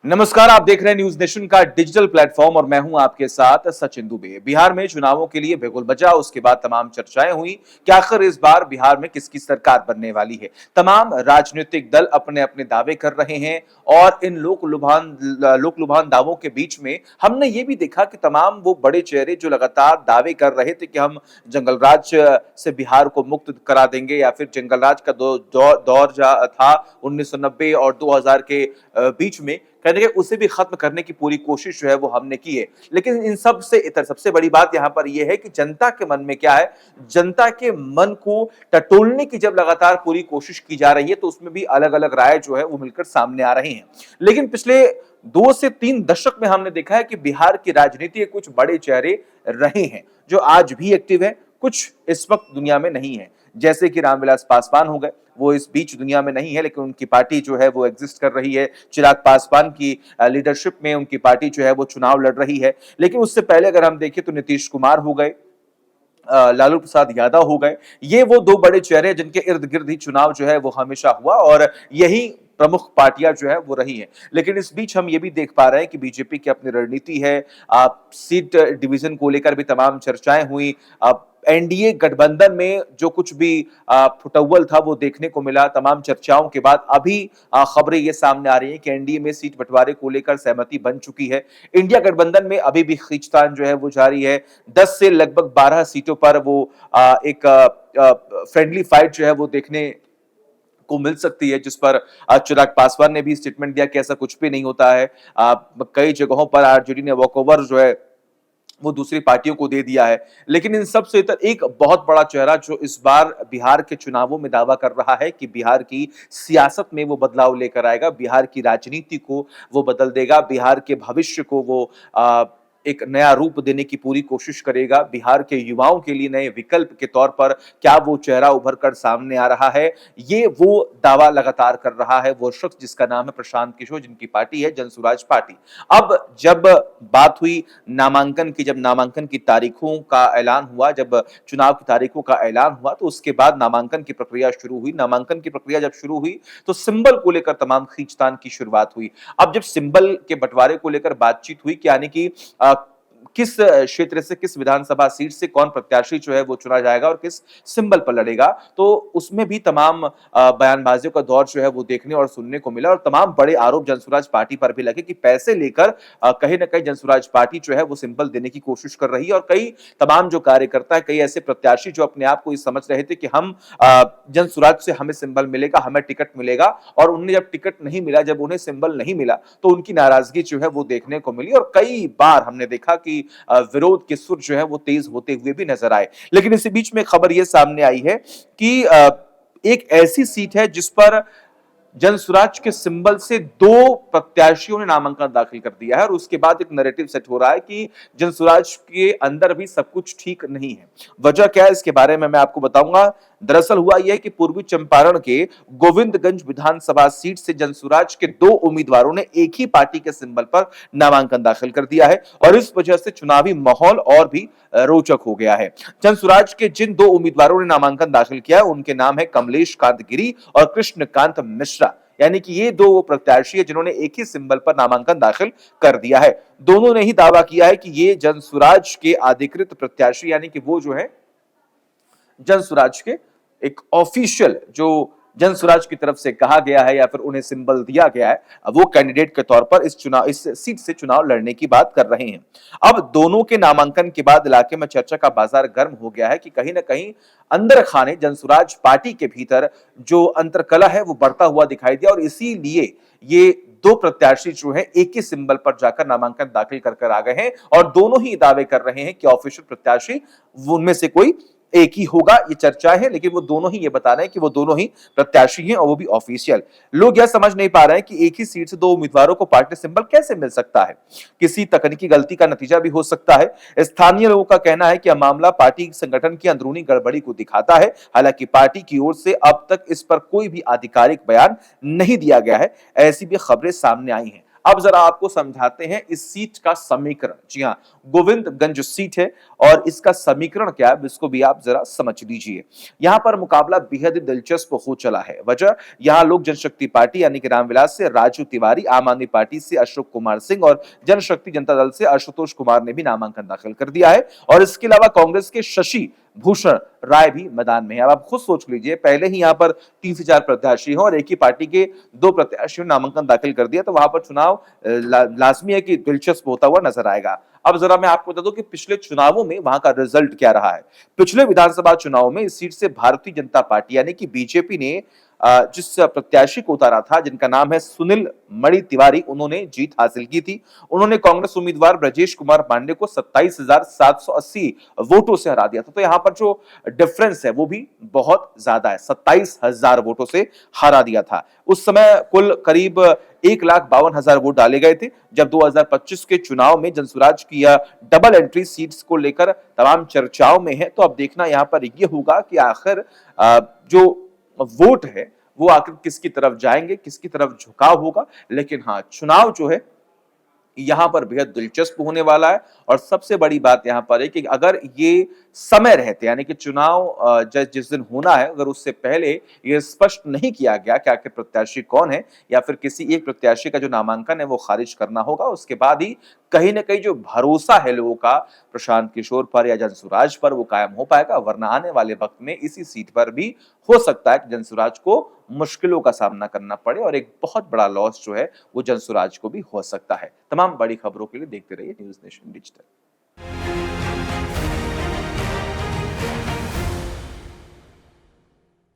नमस्कार, आप देख रहे हैं न्यूज नेशन का डिजिटल प्लेटफॉर्म और मैं हूं आपके साथ सचिन दुबे। बिहार में चुनावों के लिए बिगुल बजा, उसके बाद तमाम चर्चाएं हुई कि आखिर इस बार बिहार में किसकी सरकार बनने वाली है। तमाम राजनीतिक दल अपने अपने दावे कर रहे हैं और इन लोक लुभान दावों के बीच में हमने ये भी देखा कि तमाम वो बड़े चेहरे जो लगातार दावे कर रहे थे कि हम जंगल राज से बिहार को मुक्त करा देंगे या फिर जंगल राज का दौर था 1990 और 2000 के बीच में, कहने के उसे भी खत्म करने की पूरी कोशिश जो है वो हमने की है। लेकिन इन सब से इतर सबसे बड़ी बात यहाँ पर यह है कि जनता के मन में क्या है। जनता के मन को टटोलने की जब लगातार पूरी कोशिश की जा रही है तो उसमें भी अलग अलग राय जो है वो मिलकर सामने आ रही हैं। लेकिन पिछले 2 से 3 दशक में हमने देखा है कि बिहार की राजनीति के कुछ बड़े चेहरे रहे हैं जो आज भी एक्टिव है, कुछ इस वक्त दुनिया में नहीं है। जैसे कि रामविलास पासवान हो गए, वो इस बीच दुनिया में नहीं है लेकिन उनकी पार्टी जो है वो एग्जिस्ट कर रही है। चिराग पासवान की लीडरशिप में उनकी पार्टी जो है वो चुनाव लड़ रही है। लेकिन उससे पहले अगर हम देखें तो नीतीश कुमार हो गए, लालू प्रसाद यादव हो गए। ये वो 2 बड़े चेहरे जिनके इर्द गिर्द ही चुनाव जो है वो हमेशा हुआ और यही प्रमुख पार्टियां जो है वो रही हैं। लेकिन इस बीच हम ये भी देख पा रहे हैं कि बीजेपी की अपनी रणनीति है। सीट डिवीजन को लेकर भी तमाम चर्चाएं हुई। एनडीए गठबंधन में जो कुछ भी फुटअव्वल था वो देखने को मिला। तमाम चर्चाओं के बाद अभी खबरें ये सामने आ रही हैं कि एनडीए में सीट बंटवारे को लेकर सहमति बन चुकी है। इंडिया गठबंधन में अभी भी खींचतान जो है वो जारी है। 10 से लगभग 12 सीटों पर वो एक फ्रेंडली फाइट जो है वो देखने को मिल सकती है, जिस पर चिराग पासवान ने भी स्टेटमेंट दिया कि ऐसा कुछ भी नहीं होता है। कई जगहों पर आरजेडी ने वॉकओवर जो है वो दूसरी पार्टियों को दे दिया है। लेकिन इन सब से एक बहुत बड़ा चेहरा जो इस बार बिहार के चुनावों में दावा कर रहा है कि बिहार की सियासत में वो बदलाव लेकर आएगा, बिहार की राजनीति को वो बदल देगा, बिहार के भविष्य को वो एक नया रूप देने की पूरी कोशिश करेगा। बिहार के युवाओं के लिए नए विकल्प के तौर पर क्या वो चेहरा उभर कर सामने आ रहा है, ये वो दावा लगातार कर रहा है वो शख्स जिसका नाम है प्रशांत किशोर, जिनकी पार्टी है जनसुराज पार्टी। अब जब बात हुई नामांकन की, जब नामांकन की तारीखों का ऐलान हुआ, जब चुनाव की तारीखों का ऐलान हुआ तो उसके बाद नामांकन की प्रक्रिया शुरू हुई। नामांकन की प्रक्रिया जब शुरू हुई तो सिंबल को लेकर तमाम खींचतान की शुरुआत हुई। अब जब सिंबल के बंटवारे को लेकर बातचीत हुई कि यानी कि किस क्षेत्र से, किस विधानसभा सीट से कौन प्रत्याशी जो है वो चुना जाएगा और किस सिंबल पर लड़ेगा, तो उसमें भी तमाम बयानबाजियों का दौर जो है वो देखने और सुनने को मिला और तमाम बड़े आरोप जनसुराज पार्टी पर भी लगे कि पैसे लेकर कहीं ना कहीं जनसुराज पार्टी जो है वो सिंबल देने की कोशिश कर रही है। और कई तमाम जो कार्यकर्ता है, कई ऐसे प्रत्याशी जो अपने आप को ये समझ रहे थे कि हम जनसुराज से हमें सिंबल मिलेगा, हमें टिकट मिलेगा, और उन्हें जब टिकट नहीं मिला, जब उन्हें सिंबल नहीं मिला तो उनकी नाराजगी जो है वो देखने को मिली और कई बार हमने देखा कि विरोध के सुर जो है वो तेज होते हुए भी नजर आए। लेकिन इसी बीच में खबर ये सामने आई है कि एक ऐसी सीट है जिस पर जनसुराज के सिंबल से 2 प्रत्याशियों ने नामांकन दाखिल कर दिया है और उसके बाद एक नैरेटिव सेट हो रहा है कि जनसुराज के अंदर भी सब कुछ ठीक नहीं है। वजह क्या है इसके बारे में मैं आपको बताऊंगा। दरअसल हुआ यह कि पूर्वी चंपारण के गोविंदगंज विधानसभा सीट से जनसुराज के 2 उम्मीदवारों ने एक ही पार्टी के सिंबल पर नामांकन दाखिल कर दिया है और इस वजह से चुनावी माहौल और भी रोचक हो गया है। जनसुराज के जिन 2 उम्मीदवारों ने नामांकन दाखिल किया है उनके नाम है कमलेश कांत गिरी और कृष्णकांत मिश्रा। यानी कि ये 2 प्रत्याशी है जिन्होंने एक ही सिंबल पर नामांकन दाखिल कर दिया है। दोनों ने ही दावा किया है कि ये जनसुराज के अधिकृत प्रत्याशी, यानी कि वो जो है जनसुराज के एक ऑफिशियल, जो जनसुराज की तरफ से कहा गया है या फिर उन्हें सिंबल दिया गया है, वो कैंडिडेट के तौर पर इस सीट से चुनाव लड़ने की बात कर रहे हैं। अब दोनों के नामांकन के बाद इलाके में चर्चा का बाजार गर्म हो गया है कि कहीं ना कहीं अंदर खाने जनसुराज पार्टी के भीतर जो अंतरकलह है वो बढ़ता हुआ दिखाई दिया और इसीलिए ये 2 प्रत्याशी जो है एक ही सिंबल पर जाकर नामांकन दाखिल कर आ गए हैं और दोनों ही दावे कर रहे हैं कि ऑफिशियल प्रत्याशी उनमें से कोई एक ही होगा। ये चर्चा है लेकिन वो दोनों ही ये बता रहे हैं कि वो दोनों ही प्रत्याशी हैं और वो भी ऑफिशियल। लोग यह समझ नहीं पा रहे हैं कि एक ही सीट से 2 उम्मीदवारों को पार्टी सिंबल कैसे मिल सकता है। किसी तकनीकी गलती का नतीजा भी हो सकता है। स्थानीय लोगों का कहना है कि यह मामला पार्टी संगठन की अंदरूनी गड़बड़ी को दिखाता है। हालांकि पार्टी की ओर से अब तक इस पर कोई भी आधिकारिक बयान नहीं दिया गया है, ऐसी भी खबरें सामने आई हैं। अब जरा आपको समझाते हैं इस सीट का समीकरण। जी हाँ, गोविंदगंज सीट है और इसका समीकरण क्या है इसको भी आप जरा समझ लीजिए। यहाँ पर मुकाबला बेहद दिलचस्प हो चला है। वजह, यहाँ लोक जनशक्ति पार्टी यानी कि रामविलास से राजू तिवारी, आम आदमी पार्टी से अशोक कुमार सिंह और जनशक्ति जनता दल से आशुतोष कुमार ने भी नामांकन दाखिल कर दिया है और इसके अलावा कांग्रेस के शशि भूषण राय भी मैदान में है। अब आप खुद सोच लीजिए, पहले ही यहाँ पर 3 से 4 प्रत्याशी हैं और एक ही पार्टी के 2 प्रत्याशियों ने नामांकन दाखिल कर दिया, तो वहां पर चुनाव लाजमी है कि दिलचस्प होता हुआ नजर आएगा। अब जरा मैं आपको बता दूं कि पिछले चुनावों में वहां का रिजल्ट क्या रहा है। पिछले विधानसभा चुनाव में इस सीट से भारतीय जनता पार्टी यानी कि बीजेपी ने जिस प्रत्याशी को उतारा था, जिनका नाम है सुनील मणि तिवारी, उन्होंने जीत हासिल की थी। उन्होंने कांग्रेस उम्मीदवार ब्रजेश कुमार पांडे को 27,780 वोटों से हरा दिया था। तो यहां पर जो डिफरेंस है वो भी बहुत ज्यादा है, 27,000 वोटों से हरा दिया था। उस समय कुल करीब 1,52,000 वोट डाले गए थे। जब 2025 के चुनाव में जनसुराज की यह डबल एंट्री सीट्स को लेकर तमाम चर्चाओं में है, तो अब देखना यहां पर यह होगा कि आखिर जो वोट है वो आखिर किसकी तरफ जाएंगे, किसकी तरफ झुकाव होगा। लेकिन हाँ, चुनाव जो है यहां पर बेहद दिलचस्प होने वाला है और सबसे बड़ी बात यहां पर है कि अगर ये समय रहते यानी कि चुनाव जिस दिन होना है, अगर उससे पहले ये स्पष्ट नहीं किया गया कि आखिर प्रत्याशी कौन है या फिर किसी एक प्रत्याशी का जो नामांकन है वो खारिज करना होगा, उसके बाद ही कहीं ना कहीं जो भरोसा है लोगों का प्रशांत किशोर पर या जनसुराज पर वो कायम हो पाएगा। वरना आने वाले वक्त में इसी सीट पर भी हो सकता है कि जनसुराज को मुश्किलों का सामना करना पड़े और एक बहुत बड़ा लॉस जो है वो जनसुराज को भी हो सकता है। तमाम बड़ी खबरों के लिए देखते रहिए न्यूज़ नेशन डिजिटल।